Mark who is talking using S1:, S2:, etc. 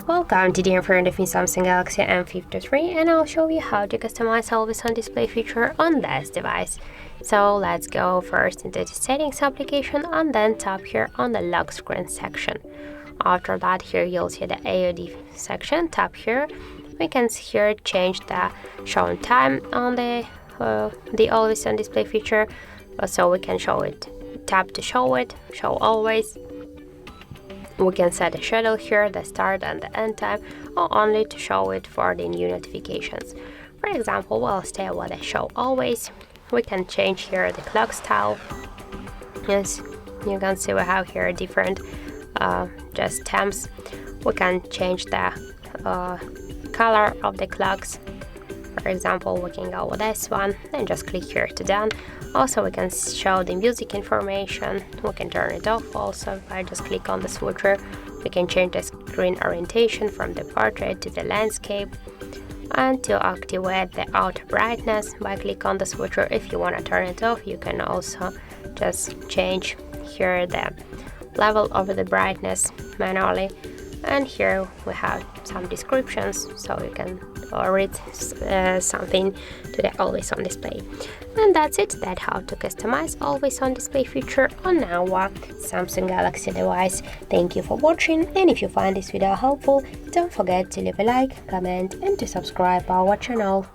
S1: Welcome, today in front of me Samsung Galaxy M53 and I'll show you how to customize always on display feature on this device. So let's go first into the settings application and then tap here on the lock screen section. After that, here you'll see the AOD section. Tap here. We can here change the showing time on the always on display feature, so we can show it. Tap to show it, show always. We can set a schedule here, the start and the end time, or only to show it for the new notifications. For example, we'll stay with the show always. We can change here the clock style. As you can see, we have here different just temps. We can change the color of the clocks. For example, we can go with this one and just click here to done. Also, we can show the music information. We can turn it off also. If I just click on the switcher, we can change the screen orientation from the portrait to the landscape. And to activate the auto brightness, by click on the switcher. If you want to turn it off, you can also just change here the level of the brightness manually. And here we have some descriptions, so you can read something to the always on display. And that's it. That's how to customize always on display feature on our Samsung Galaxy device. Thank you for watching, and if you find this video helpful, don't forget to leave a like, comment and to subscribe our channel.